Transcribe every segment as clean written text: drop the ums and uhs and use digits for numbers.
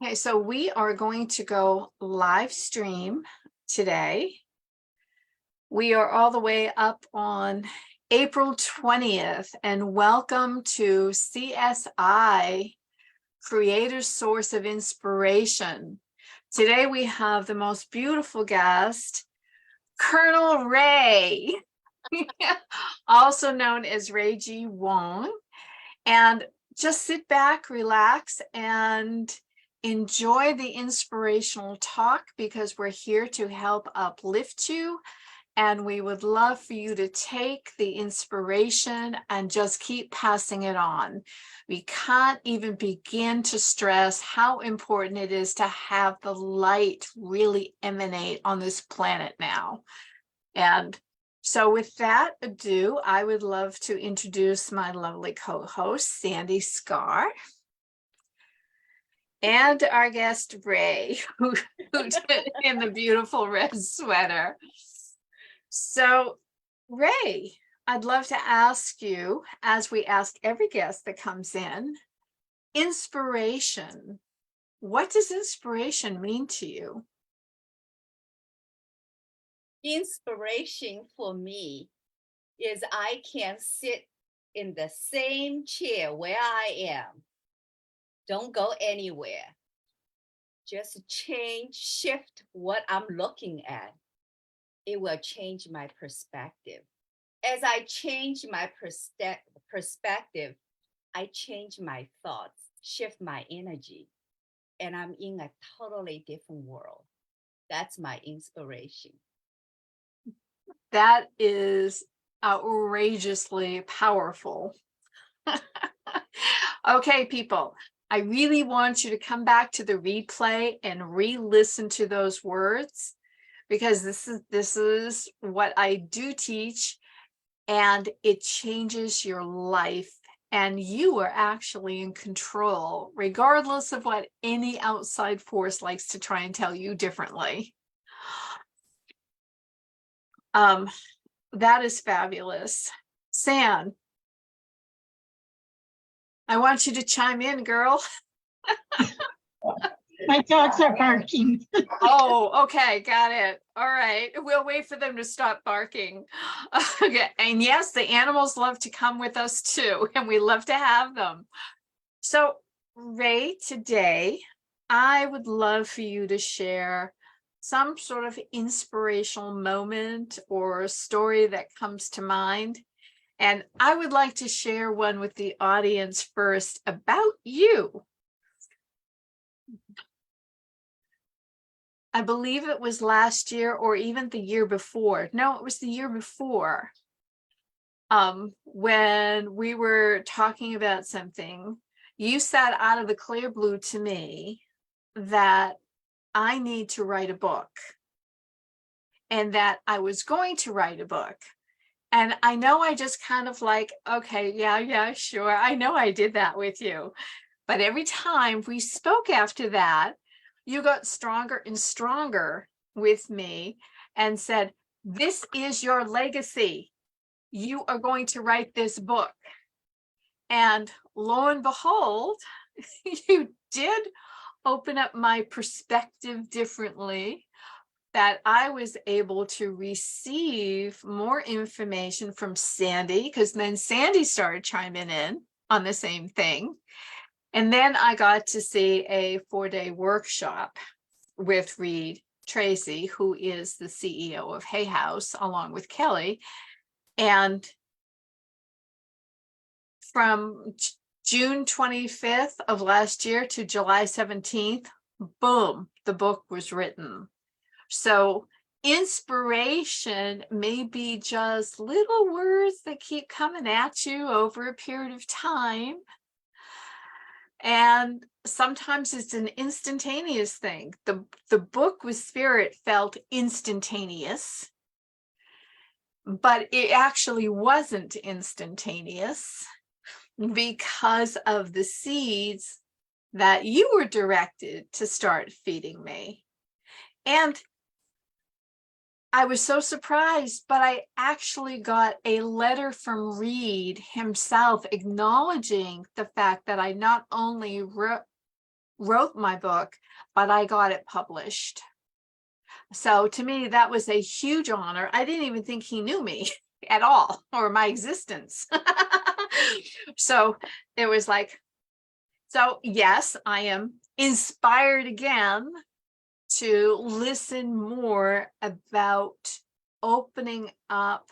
Okay, so we are going to go live stream today. We are all the way up on April 20th, and welcome to CSI, Creator's Source of Inspiration. Today we have the most beautiful guest, Colonel Rae, also known as Rae Jean Wong. And just sit back, relax, and enjoy the inspirational talk, because we're here to help uplift you. And we would love for you to take the inspiration and just keep passing it on. We can't even begin to stress how important it is to have the light really emanate on this planet now. And so with that ado, I would love to introduce my lovely co-host, Sandy Scar, and our guest, Rae, who did in the beautiful red sweater. So, Rae, I'd love to ask you, as we ask every guest that comes in, inspiration. What does inspiration mean to you? Inspiration for me is I can sit in the same chair where I am. Don't go anywhere. Just shift what I'm looking at. It will change my perspective. As I change my perspective, I change my thoughts, shift my energy, and I'm in a totally different world. That's my inspiration. That is outrageously powerful. Okay, people, I really want you to come back to the replay and re-listen to those words, because this is what I do teach, and it changes your life, and you are actually in control, regardless of what any outside force likes to try and tell you differently. That is fabulous. San, I want you to chime in, girl. My dogs are barking. Oh, okay, got it. All right, we'll wait for them to stop barking. Okay, and yes, the animals love to come with us too, and we love to have them. So, Rae, today, I would love for you to share some sort of inspirational moment or story that comes to mind. And I would like to share one with the audience first about you. I believe it was last year or even the year before. No, it was the year before. When we were talking about something, you said out of the clear blue to me that I need to write a book, and that I was going to write a book. And I know I just kind of like, okay, yeah, sure. I know I did that with you. But every time we spoke after that, you got stronger and stronger with me and said, this is your legacy. You are going to write this book. And lo and behold, you did open up my perspective differently, that I was able to receive more information from Sandy, because then Sandy started chiming in on the same thing. And then I got to see a 4-day workshop with Reed Tracy, who is the CEO of Hay House, along with Kelly. And from June 25th of last year to July 17th, boom, the book was written. So inspiration may be just little words that keep coming at you over a period of time. And sometimes it's an instantaneous thing. The book with Spirit felt instantaneous, but it actually wasn't instantaneous, because of the seeds that you were directed to start feeding me. And I was so surprised, but I actually got a letter from Reed himself acknowledging the fact that I not only wrote my book, but I got it published. So to me, that was a huge honor. I didn't even think he knew me at all or my existence. So it was like, so yes, I am inspired again to listen more about opening up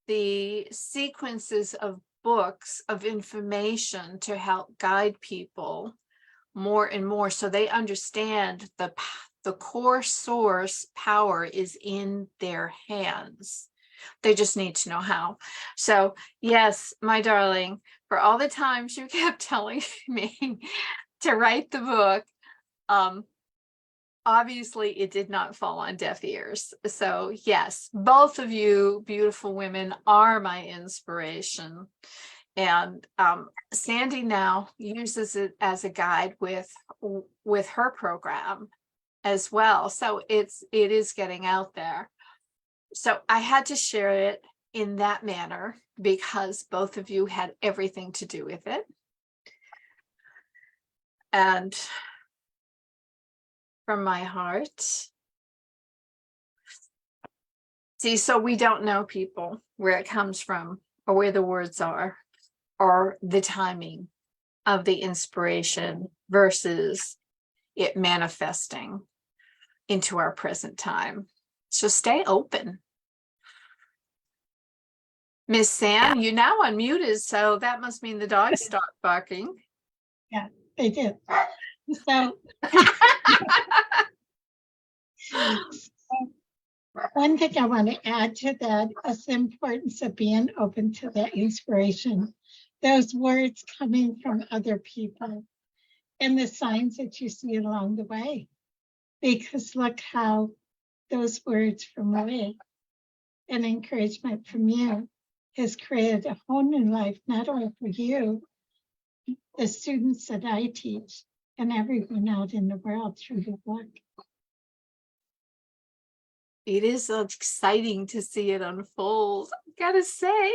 the sequences of books of information to help guide people more and more so they understand the core source power is in their hands. They just need to know how. So yes, my darling, for all the times you kept telling me to write the book, obviously it did not fall on deaf ears. So yes, both of you beautiful women are my inspiration. And Sandy now uses it as a guide with her program as well. So it is getting out there. So I had to share it in that manner because both of you had everything to do with it. And from my heart. See, so we don't know, people, where it comes from or where the words are or the timing of the inspiration versus it manifesting into our present time. So stay open. Miss Sam, you now unmuted, so that must mean the dogs stopped barking. Yeah, they did. So one thing I want to add to that is the importance of being open to that inspiration, those words coming from other people and the signs that you see along the way. Because look how those words from Rae and encouragement from you has created a whole new life, not only for you, the students that I teach, and everyone out in the world through your book. It is exciting to see it unfold, I gotta say.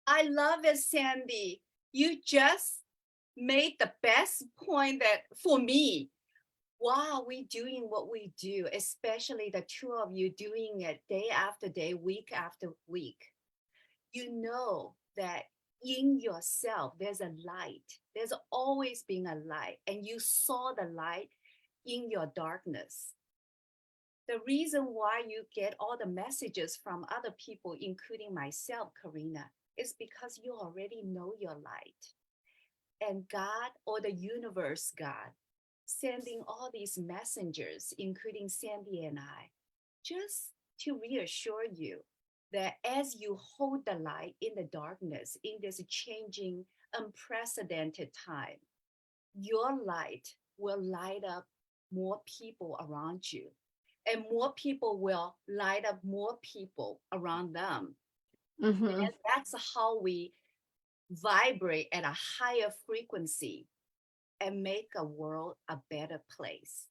I love it, Sandy. You just made the best point that for me, why are we doing what we do, especially the two of you doing it day after day, week after week? You know that in yourself, there's a light. There's always been a light, and you saw the light in your darkness. The reason why you get all the messages from other people, including myself, Ca'ryna, is because you already know your light. And God, or the universe God, sending all these messengers, including Sandy and I, just to reassure you that as you hold the light in the darkness, in this changing, unprecedented time, your light will light up more people around you, and more people will light up more people around them. Mm-hmm. And that's how we vibrate at a higher frequency and make a world a better place.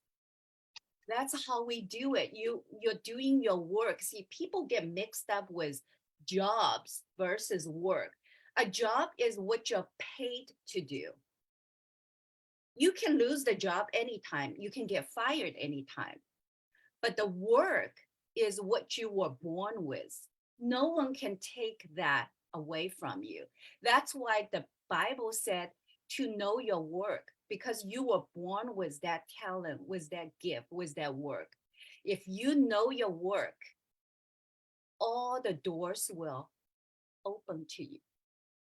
That's how we do it. You're doing your work. See, people get mixed up with jobs versus work. A job is what you're paid to do. You can lose the job anytime. You can get fired anytime. But the work is what you were born with. No one can take that away from you. That's why the Bible said to know your work, because you were born with that talent, with that gift, with that work. If you know your work, all the doors will open to you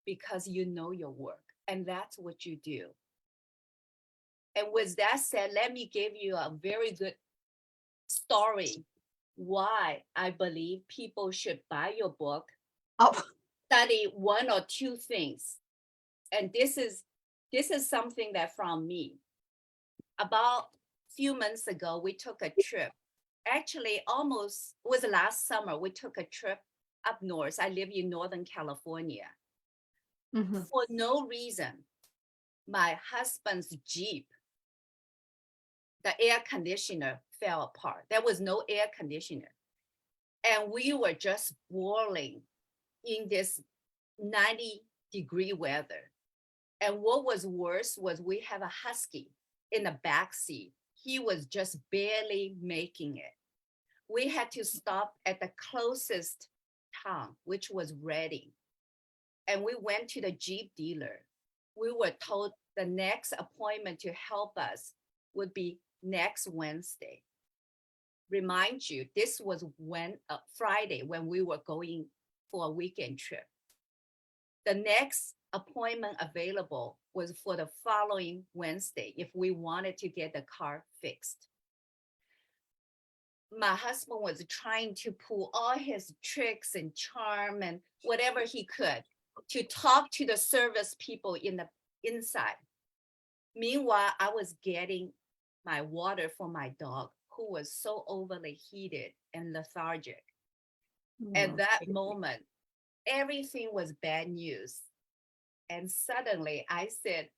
because you know your work, and that's what you do. And with that said, let me give you a very good story why I believe people should buy your book, Oh, study one or two things. And this is something that from me. About a few months ago, we took a trip. Actually, almost it was last summer, we took a trip up north. I live in Northern California. mm-hmm. For no reason, my husband's Jeep, the air conditioner fell apart. There was no air conditioner. And we were just boiling in this 90-degree weather. And what was worse was we have a husky in the back seat. He was just barely making it. We had to stop at the closest town, which was Reading. And we went to the Jeep dealer. We were told the next appointment to help us would be next Wednesday. Remind you, this was Friday when we were going for a weekend trip. The next appointment available was for the following Wednesday if we wanted to get the car fixed. My husband was trying to pull all his tricks and charm and whatever he could to talk to the service people in the inside. Meanwhile, I was getting my water for my dog, who was so overly heated and lethargic. At that moment, everything was bad news. And suddenly I said,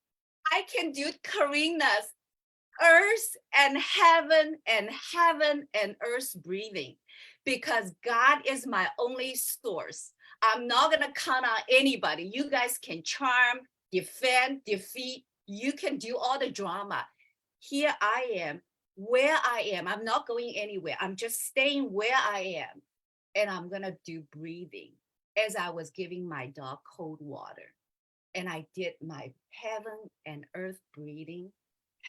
I can do Ca'ryna's earth and heaven and earth breathing, because God is my only source. I'm not going to count on anybody. You guys can charm, defend, defeat. You can do all the drama. Here I am, where I am. I'm not going anywhere. I'm just staying where I am. And I'm going to do breathing as I was giving my dog cold water. And I did my heaven and earth breathing,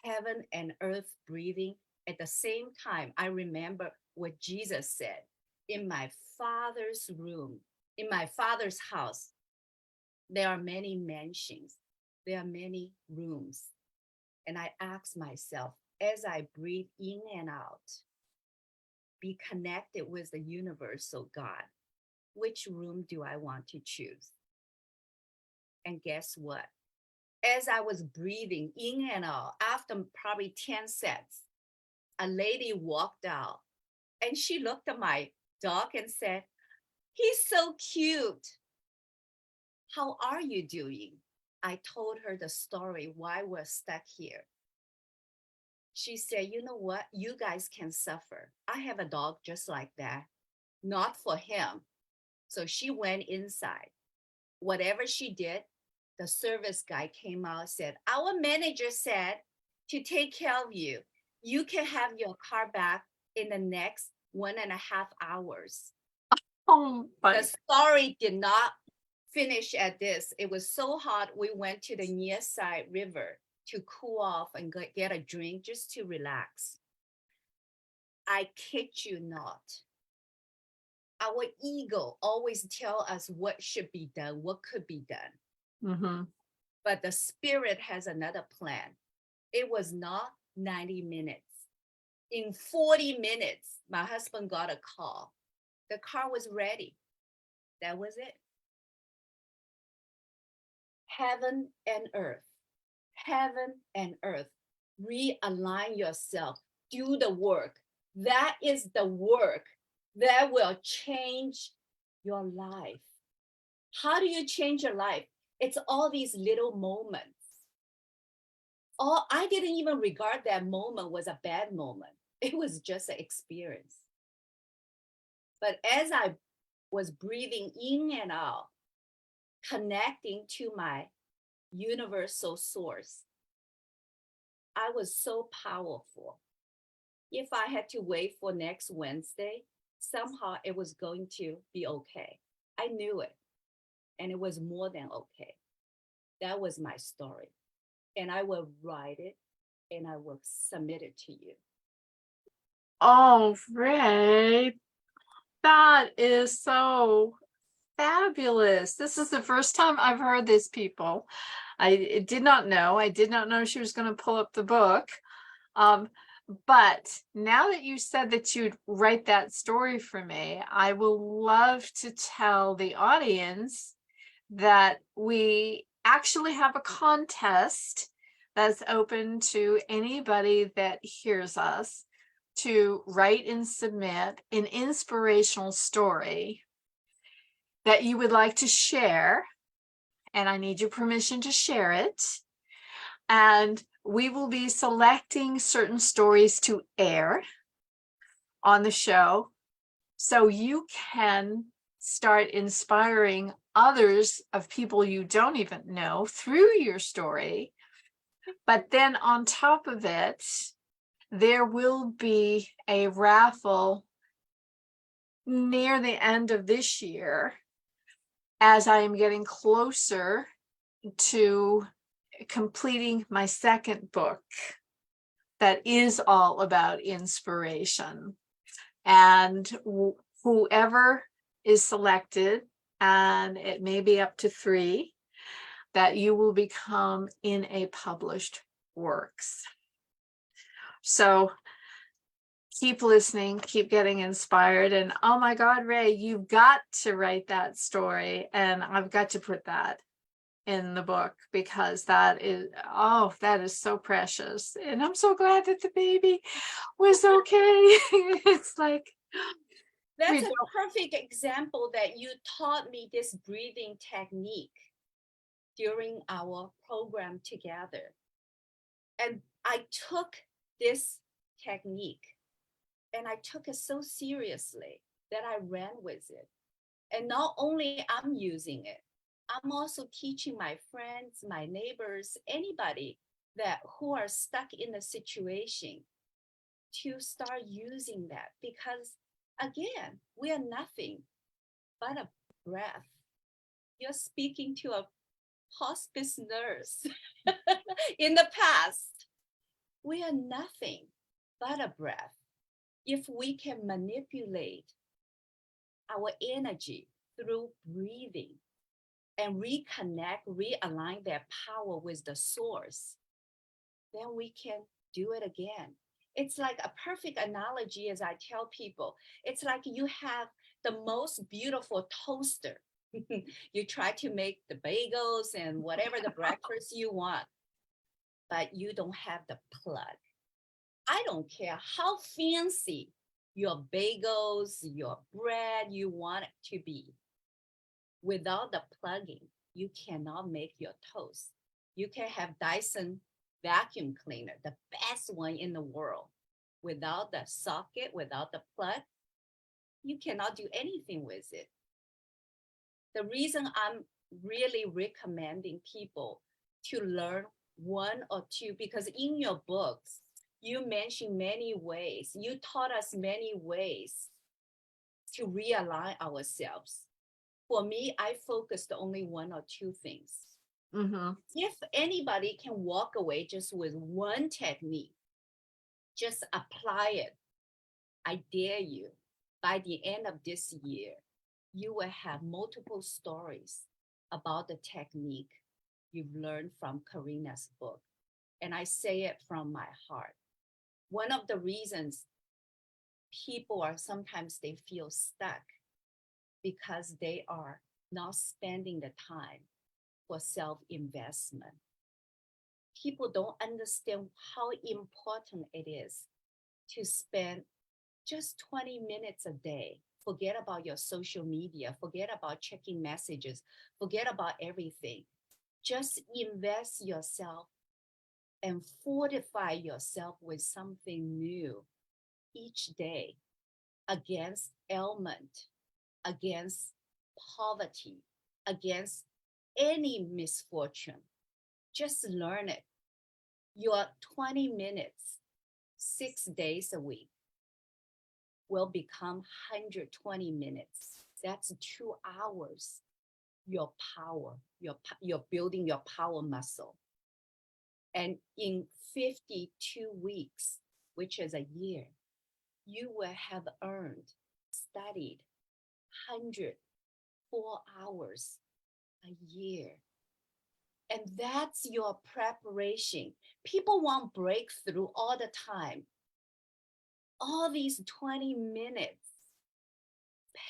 heaven and earth breathing. At the same time, I remember what Jesus said, in my Father's room, in my Father's house, there are many mansions, there are many rooms. And I asked myself, as I breathe in and out, be connected with the universal God, which room do I want to choose? And guess what? As I was breathing in and out, after probably 10 sets, a lady walked out and she looked at my dog and said, he's so cute. How are you doing? I told her the story why we're stuck here. She said, you know what? You guys can suffer. I have a dog just like that, not for him. So she went inside. Whatever she did, the service guy came out and said, our manager said to take care of you. You can have your car back in the next 1.5 hours. Oh, The story did not finish at this. It was so hot, we went to the near side river to cool off and get a drink just to relax. I kid you not. Our ego always tell us what should be done, what could be done. Mm-hmm. But the spirit has another plan. It was not 90 minutes. In 40 minutes, my husband got a call. The car was ready. That was it. Heaven and earth. Heaven and earth. Realign yourself. Do the work. That is the work that will change your life. How do you change your life? It's all these little moments. I didn't even regard that moment was a bad moment. It was just an experience. But as I was breathing in and out, connecting to my universal source, I was so powerful. If I had to wait for next Wednesday, somehow it was going to be okay. I knew it. And it was more than okay. That was my story. And I will write it and I will submit it to you. Oh, Rae, that is so fabulous. This is the first time I've heard this, people. I did not know. I did not know she was going to pull up the book. But now that you said that you'd write that story for me, I will love to tell the audience that we actually have a contest that's open to anybody that hears us to write and submit an inspirational story that you would like to share. And I need your permission to share it. And we will be selecting certain stories to air on the show. So you can start inspiring others of people you don't even know through your story. But then on top of it, there will be a raffle near the end of this year as I am getting closer to completing my second book that is all about inspiration. And whoever is selected, and it may be up to 3, that you will become in a published works. So keep listening, keep getting inspired. And oh my God, Rae, you've got to write that story. And I've got to put that in the book because that is so precious. And I'm so glad that the baby was okay. It's like, That's a perfect example that you taught me this breathing technique during our program together. And I took this technique and I took it so seriously that I ran with it. And not only I'm using it, I'm also teaching my friends, my neighbors, anybody who are stuck in a situation to start using that, because again, we are nothing but a breath. You're speaking to a hospice nurse in the past. We are nothing but a breath. If we can manipulate our energy through breathing and reconnect, realign that power with the source, then we can do it again. It's like a perfect analogy as I tell people. It's like you have the most beautiful toaster. You try to make the bagels and whatever the breakfast you want, but you don't have the plug. I don't care how fancy your bagels, your bread you want it to be. Without the plugging, you cannot make your toast. You can have Dyson vacuum cleaner, the best one in the world. Without the socket, without the plug, you cannot do anything with it. The reason I'm really recommending people to learn 1 or 2, because in your books, you mentioned many ways, you taught us many ways to realign ourselves. For me, I focused only 1 or 2 things. mm-hmm. If anybody can walk away just with 1 technique, just apply it. I dare you, by the end of this year, you will have multiple stories about the technique you've learned from Ca'ryna's book. And I say it from my heart. One of the reasons people are sometimes they feel stuck because they are not spending the time for self-investment. People don't understand how important it is to spend just 20 minutes a day. Forget about your social media, forget about checking messages, forget about everything. Just invest yourself and fortify yourself with something new each day against ailment, against poverty, against any misfortune. Just learn it. Your 20 minutes, 6 days a week will become 120 minutes. That's 2 hours. Your power, you're building your power muscle. And in 52 weeks, which is a year, you will have earned, studied 104 hours a year. And that's your preparation. People want breakthrough all the time. All these 20 minutes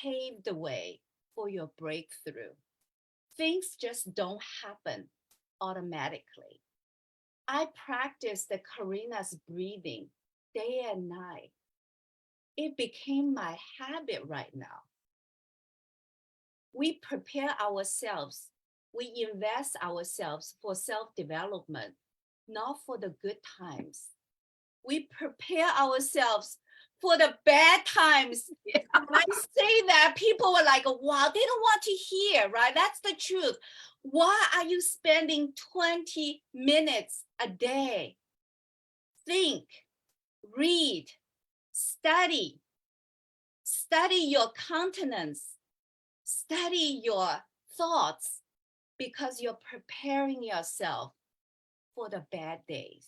paved the way for your breakthrough. Things just don't happen automatically. I practiced the Ca'ryna's breathing day and night. It became my habit right now. We prepare ourselves, we invest ourselves for self-development, not for the good times. We prepare ourselves for the bad times. Yeah. When I say that, people were like, wow, they don't want to hear, right? That's the truth. Why are you spending 20 minutes a day? Think, read, study your countenance, study your thoughts, because you're preparing yourself for the bad days.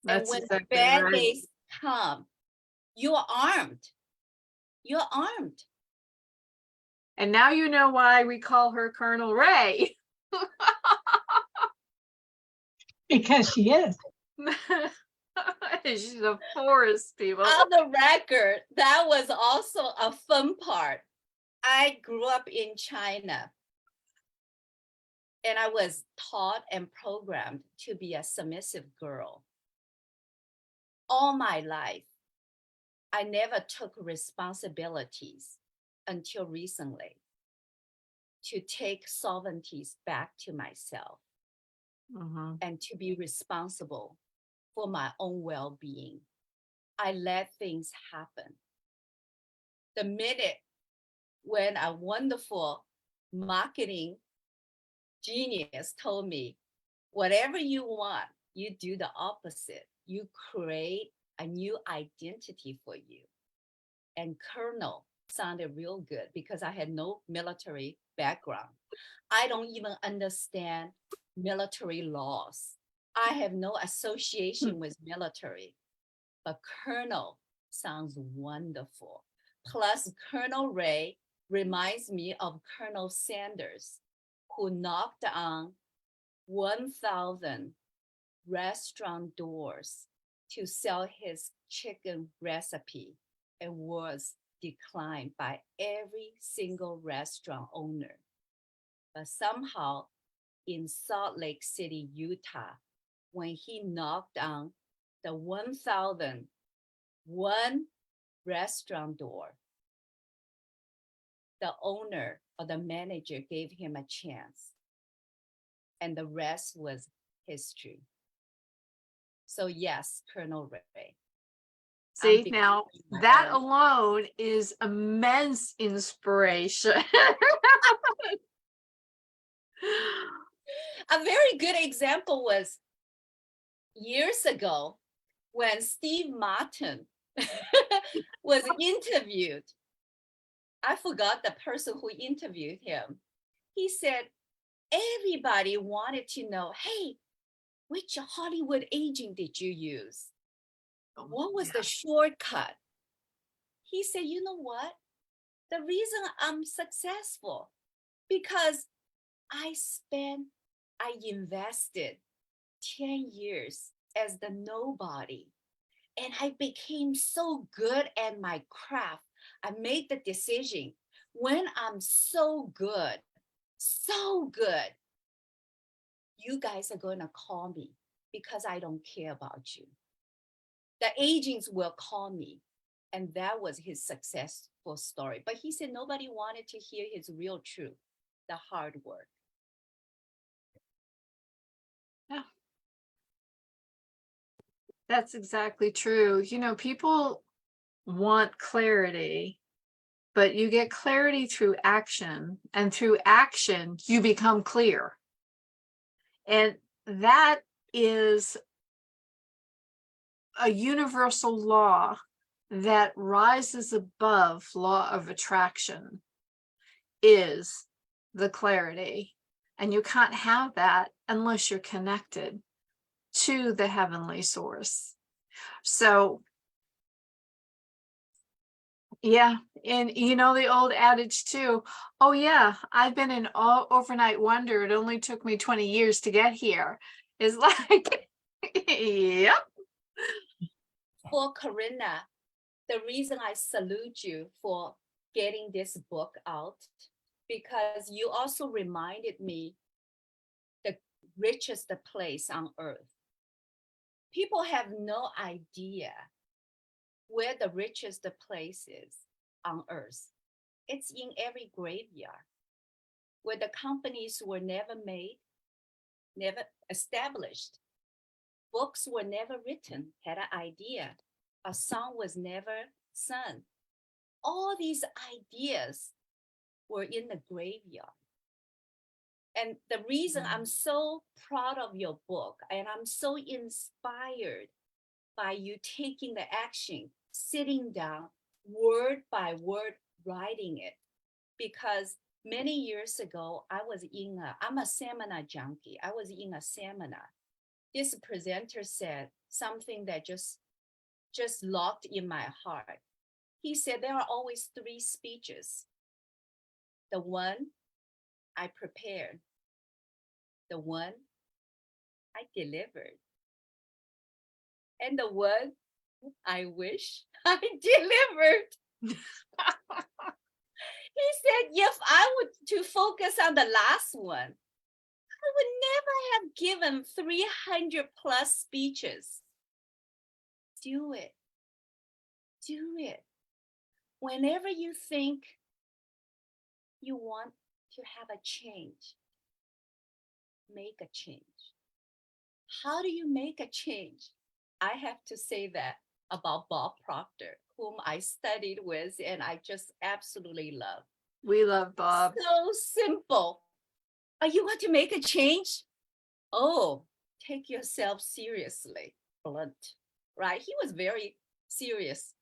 And That's when exactly bad right. days come, you're armed. You're armed. And now you know why we call her Colonel Rae. Because she is. She's a force, people. On the record, that was also a fun part. I grew up in China, and I was taught and programmed to be a submissive girl. All my life, I never took responsibilities until recently to take sovereignties back to myself Mhm. and to be responsible for my own well-being. I let things happen. The minute when a wonderful marketing genius told me, whatever you want, you do the opposite. You create a new identity for you. And Colonel sounded real good because I had no military background. I don't even understand military laws. I have no association with military, but Colonel sounds wonderful. Plus, Colonel Rae reminds me of Colonel Sanders, who knocked on 1,000 restaurant doors to sell his chicken recipe and was declined by every single restaurant owner. But somehow in Salt Lake City, Utah, when he knocked on the 1,001 restaurant door, the owner or the manager gave him a chance, and the rest was history. So yes, Colonel Rae. See, now my that own. alone is immense inspiration. A very good example was years ago when Steve Martin was interviewed. I forgot the person who interviewed him. He said, everybody wanted to know, hey, which Hollywood agent did you use? What was the shortcut? He said, you know what? The reason I'm successful, because I invested 10 years as the nobody, and I became so good at my craft. I made the decision, when I'm so good, you guys are going to call me because I don't care about you. The agents will call me. And that was his successful story. But he said nobody wanted to hear his real truth, the hard work. Yeah. That's exactly true. You know, people want clarity, but you get clarity through action, and through action, you become clear. And that is a universal law that rises above law of attraction, is the clarity. And you can't have that unless you're connected to the heavenly source. So yeah, and you know the old adage too, oh yeah, I've been an overnight wonder, it only took me 20 years to get here, is like yep. For Ca'ryna, the reason I salute you for getting this book out, because you also reminded me the richest place on earth. People have no idea where the richest place is on earth. It's in every graveyard, where the companies were never made, never established. Books were never written, had an idea. a song was never sung. All these ideas were in the graveyard. And the reason I'm so proud of your book and I'm so inspired by you taking the action, sitting down, word by word, writing it. Because many years ago, I'm a seminar junkie. I was in a seminar. This presenter said something that just locked in my heart. He said there are always 3 speeches. The one I prepared, the one I delivered, and the one I wish I delivered. He said, if I were to focus on the last one, I would never have given 300 plus speeches. Do it. Do it. Whenever you think you want to have a change, make a change. How do you make a change? I have to say that about Bob Proctor, whom I studied with and I just absolutely love. We love Bob. So simple. You want to make a change? Oh, take yourself seriously. Blunt, right? He was very serious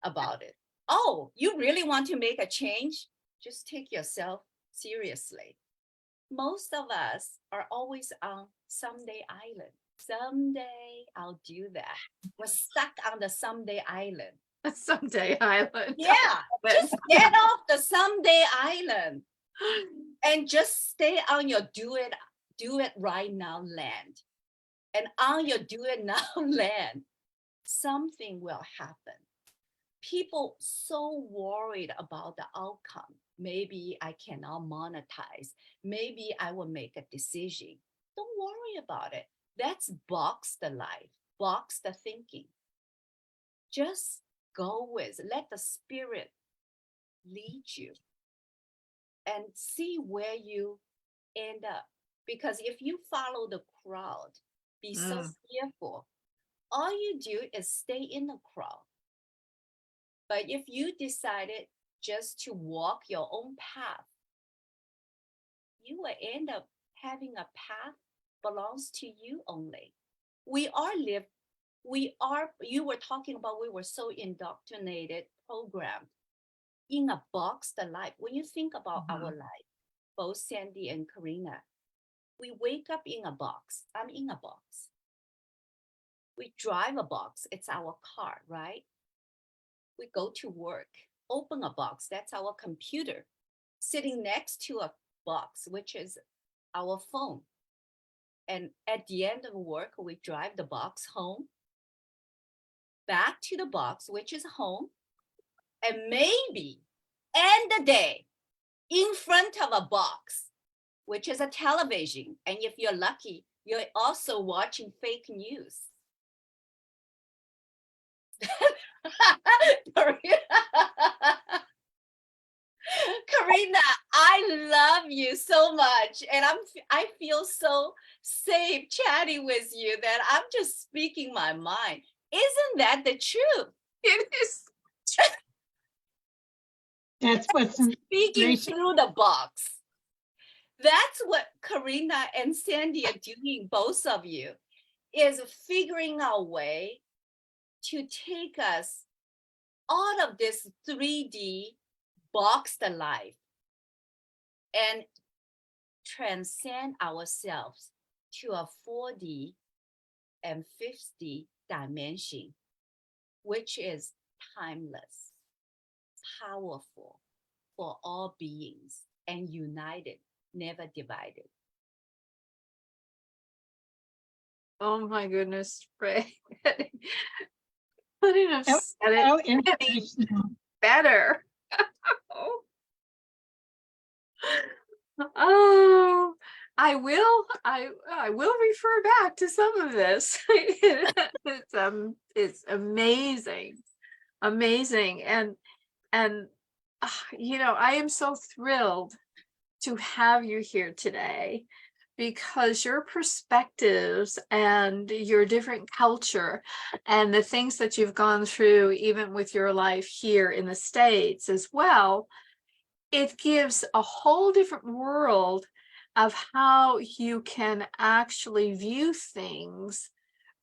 about it. Oh, you really want to make a change? Just take yourself seriously. Most of us are always on someday island. Someday I'll do that. We're stuck on the someday island. Someday Island. Yeah, just get off the someday island and just stay on your do it right now land. And on your do it now land, something will happen. People so worried about the outcome. Maybe I cannot monetize. Maybe I will make a decision. Don't worry about it. That's box the life, box the thinking. Just go with, let the spirit lead you and see where you end up. Because if you follow the crowd, be so fearful, all you do is stay in the crowd. But if you decided just to walk your own path, you will end up having a path belongs to you only. You were talking about we were so indoctrinated, programmed in a box, the life. When you think about our life, both Sandy and Ca'ryna, we wake up in a box. I'm in a box. We drive a box. It's our car, right? We go to work, open a box. That's our computer. Sitting next to a box, which is our phone. And at the end of work, we drive the box home, back to the box, which is home, and maybe end the day in front of a box, which is a television. And if you're lucky, you're also watching fake news. Ca'ryna, I love you so much, and I feel so safe chatting with you that I'm just speaking my mind. Isn't that the truth? It is. That's what's Speaking through the box. That's what Ca'ryna and Sandy are doing, both of you, is figuring out a way to take us out of this 3D boxed life and transcend ourselves to a 4D and 5D dimension, which is timeless, powerful for all beings, and united, never divided. Oh my goodness, Rae. Couldn't have said so it any inspirational. better. Oh, I will refer back to some of this. It's amazing. And you know, I am so thrilled to have you here today because your perspectives and your different culture and the things that you've gone through, even with your life here in the States as well, it gives a whole different world of how you can actually view things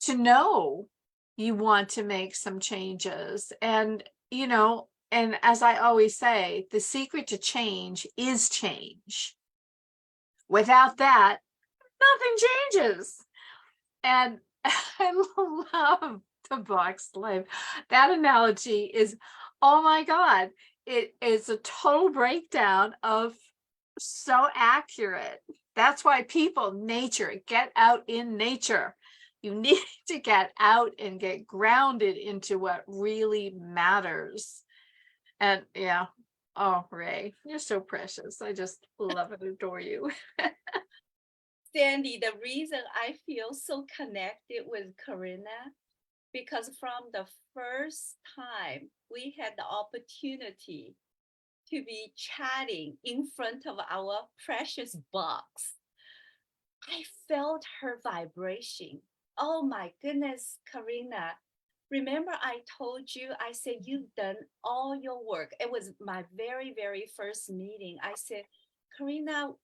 to know you want to make some changes. And, you know, and as I always say, the secret to change is change. Without that, nothing changes. And I love the box life. That analogy is, oh my God, it is a total breakdown of so accurate. That's why people, nature, get out in nature. You need to get out and get grounded into what really matters. And yeah, oh, Rae, you're so precious. I just love and adore you. Sandy, the reason I feel so connected with Ca'ryna, because from the first time we had the opportunity to be chatting in front of our precious box, I felt her vibration. Oh my goodness, Ca'ryna. Remember I told you, I said, you've done all your work. It was my very, very first meeting. I said, Ca'ryna,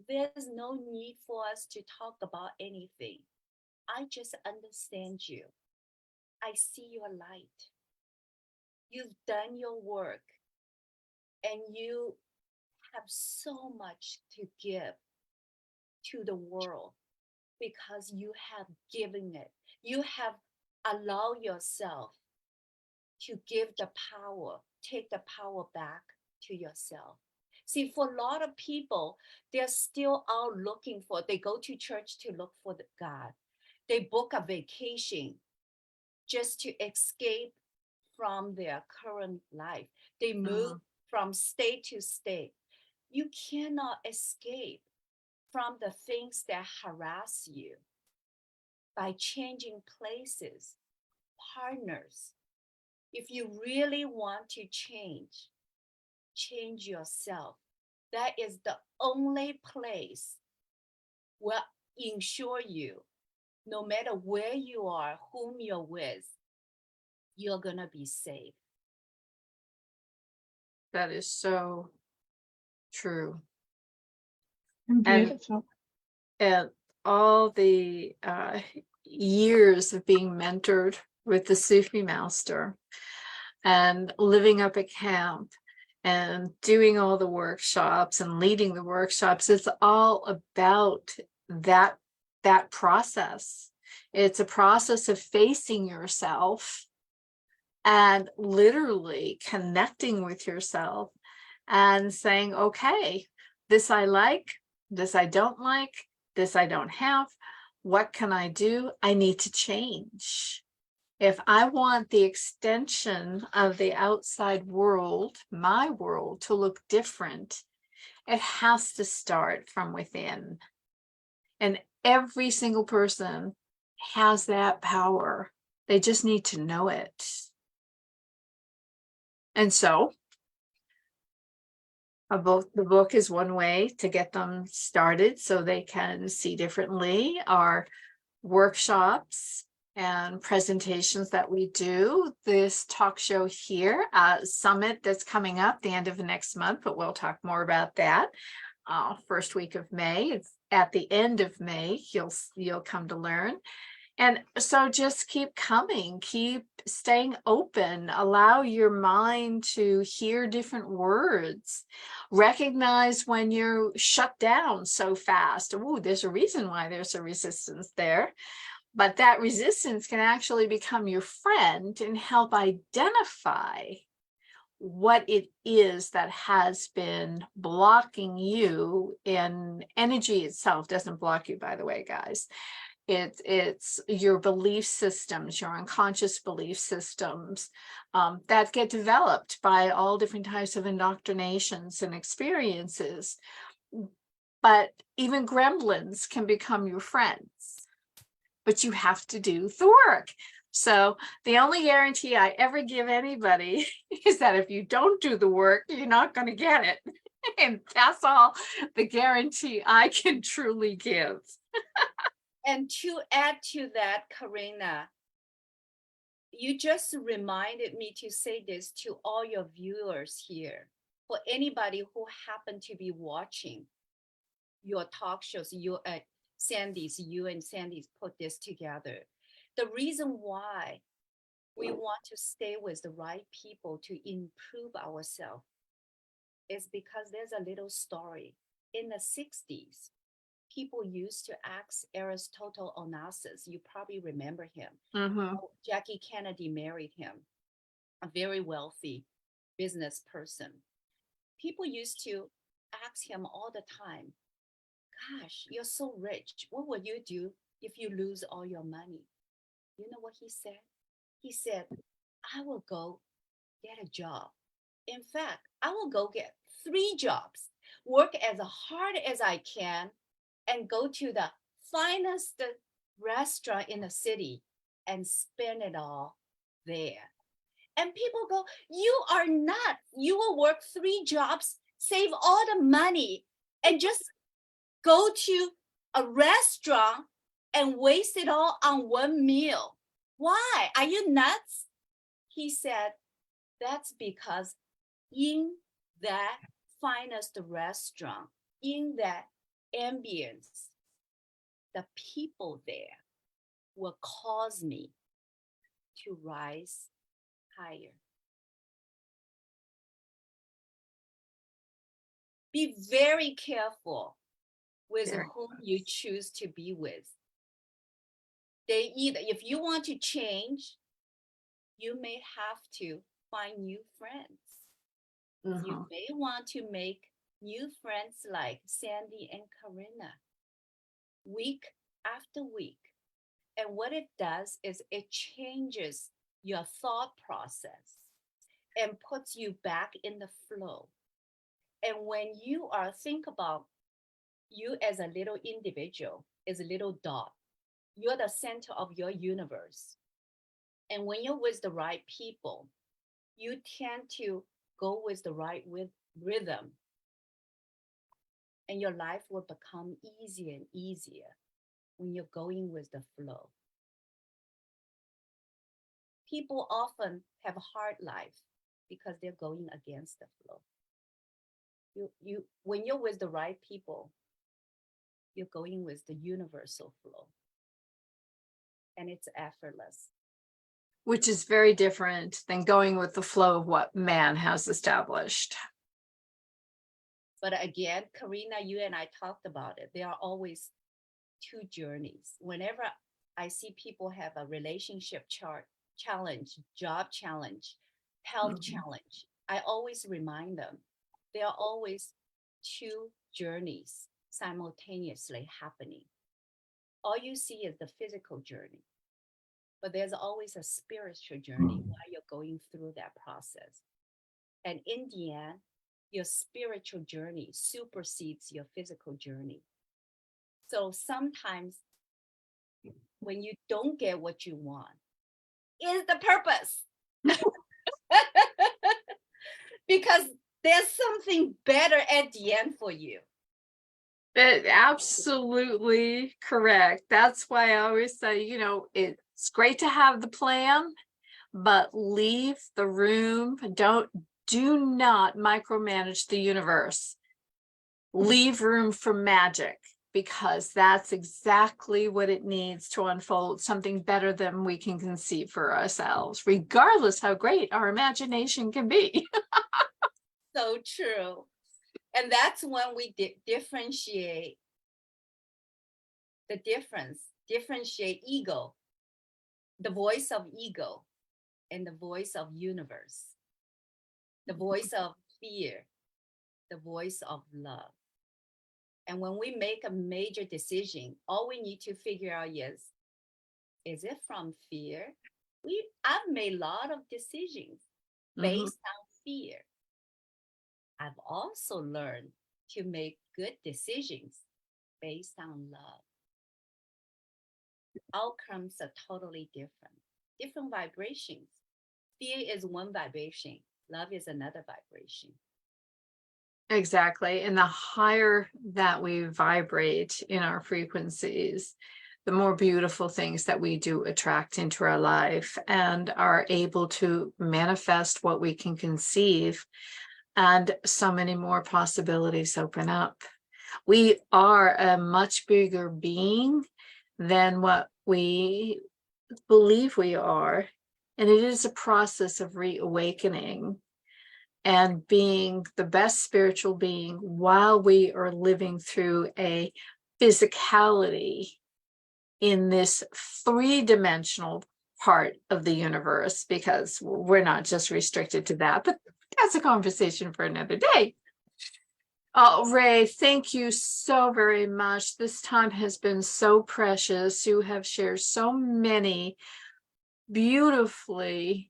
there's no need for us to talk about anything. I just understand you. I see your light. You've done your work and you have so much to give to the world because you have given it. You have allowed yourself to give the power, take the power back to yourself. See, for a lot of people, they're still out looking for, they go to church to look for God. They book a vacation just to escape from their current life. They move from state to state. You cannot escape from the things that harass you by changing places, partners. If you really want to change yourself. That is the only place will ensure you, no matter where you are, whom you're with, you're gonna be safe. That is so true. Beautiful. And all the years of being mentored with the Sufi master and living up at camp and doing all the workshops and leading the workshops, it's all about that process. It's a process of facing yourself and literally connecting with yourself and saying, okay, this I like, this I don't like, this I don't have. What can I do? I need to change. If I want the extension of the outside world, my world, to look different, it has to start from within. And every single person has that power. They just need to know it. And so the book is one way to get them started so they can see differently. Our workshops and presentations that we do, this talk show here, summit that's coming up the end of the next month, but we'll talk more about that. First week of May. It's at the end of May, you'll come to learn. And so just keep coming, keep staying open, allow your mind to hear different words, recognize when you're shut down so fast. Oh, there's a reason why there's a resistance there. But that resistance can actually become your friend and help identify what it is that has been blocking you. And energy itself doesn't block you, by the way, guys. It's your belief systems, your unconscious belief systems that get developed by all different types of indoctrinations and experiences. But even gremlins can become your friends, but you have to do the work. So the only guarantee I ever give anybody is that if you don't do the work, you're not going to get it. And that's all the guarantee I can truly give. And to add to that, Ca'ryna, you just reminded me to say this to all your viewers here. For anybody who happen to be watching your talk shows, you and Sandy's put this together. The reason why we want to stay with the right people to improve ourselves is because there's a little story. In the 60s, people used to ask Aristotle Onassis. You probably remember him. Mhm. Jackie Kennedy married him, a very wealthy business person. People used to ask him all the time, gosh, you're so rich. What would you do if you lose all your money? You know what he said? He said, I will go get a job. In fact, I will go get 3 jobs, work as hard as I can, and go to the finest restaurant in the city and spend it all there. And people go, you are nuts. You will work 3 jobs, save all the money, and just go to a restaurant and waste it all on one meal. Why? Are you nuts? He said, that's because in that finest restaurant, in that ambience, the people there will cause me to rise higher. Be very careful with Very whom you choose to be with. They either, if you want to change, you may have to find new friends. You Mhm. may want to make new friends like Sandy and Ca'ryna, week after week. And what it does is it changes your thought process and puts you back in the flow. And when you are, think about you as a little individual, as a little dot, you're the center of your universe. And when you're with the right people, you tend to go with the right rhythm. And your life will become easier and easier when you're going with the flow. People often have a hard life because they're going against the flow. When you're with the right people, you're going with the universal flow. And it's effortless. Which is very different than going with the flow of what man has established. But again, Ca'ryna, you and I talked about it. There are always 2 journeys. Whenever I see people have a relationship challenge, job challenge, health challenge, I always remind them there are always 2 journeys simultaneously happening. All you see is the physical journey, but there's always a spiritual journey while you're going through that process. And in the end, your spiritual journey supersedes your physical journey. So sometimes when you don't get what you want, is the purpose. Because there's something better at the end for you. Absolutely correct. That's why I always say, it's great to have the plan, but leave the room. Do not micromanage the universe. Leave room for magic, because that's exactly what it needs to unfold, something better than we can conceive for ourselves, regardless how great our imagination can be. So true. And that's when we differentiate ego, the voice of ego, and the voice of universe, the voice of fear, the voice of love. And when we make a major decision, all we need to figure out is it from fear? I've made a lot of decisions based on fear. I've also learned to make good decisions based on love. Outcomes are totally different vibrations. Fear is one vibration, love is another vibration. Exactly. And the higher that we vibrate in our frequencies, the more beautiful things that we do attract into our life and are able to manifest what we can conceive. And so many more possibilities open up. We are a much bigger being than what we believe we are. And it is a process of reawakening and being the best spiritual being while we are living through a physicality in this three-dimensional part of the universe, because we're not just restricted to that, but that's a conversation for another day. Oh, Rae, thank you so very much. This time has been so precious. You have shared so many beautifully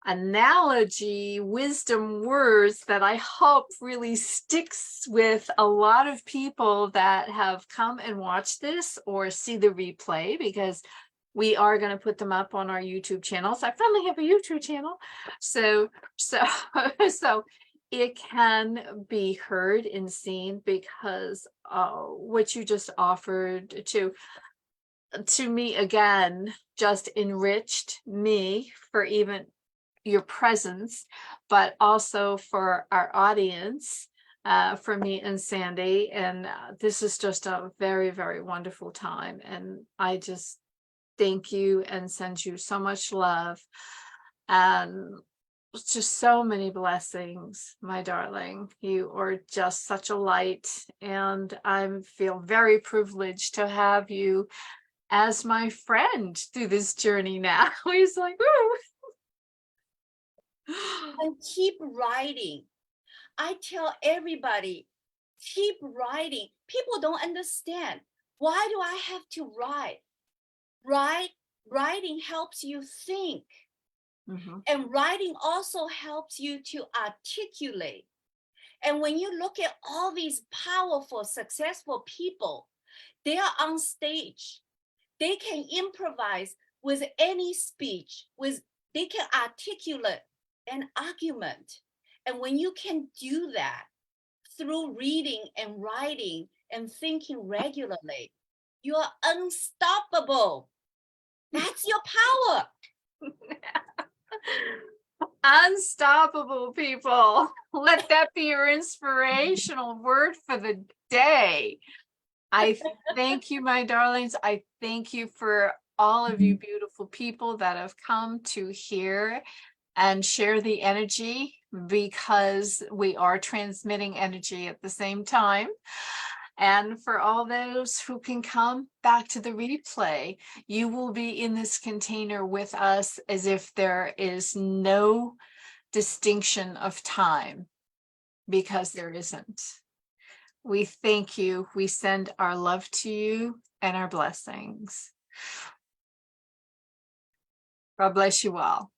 analogy, wisdom words that I hope really sticks with a lot of people that have come and watched this or see the replay, because we are going to put them up on our YouTube channels. I finally have a YouTube channel. So it can be heard and seen, because what you just offered to me again just enriched me for even your presence, but also for our audience, for me and Sandy. And this is just a very, very wonderful time. And I just thank you and send you so much love. And just so many blessings, my darling. You are just such a light. And I feel very privileged to have you as my friend through this journey now. He's like, ooh. And keep writing. I tell everybody, keep writing. People don't understand. Why do I have to write? Writing helps you think. Mhm. And writing also helps you to articulate. And when you look at all these powerful, successful people, they are on stage. They can improvise with any speech, they can articulate an argument. And when you can do that through reading and writing and thinking regularly, you are unstoppable. That's your power. Unstoppable, people. Let that be your inspirational word for the day. I thank you, my darlings. I thank you for all of you beautiful people that have come to hear and share the energy, because we are transmitting energy at the same time. And for all those who can come back to the replay, you will be in this container with us as if there is no distinction of time, because there isn't. We thank you. We send our love to you and our blessings. God bless you all.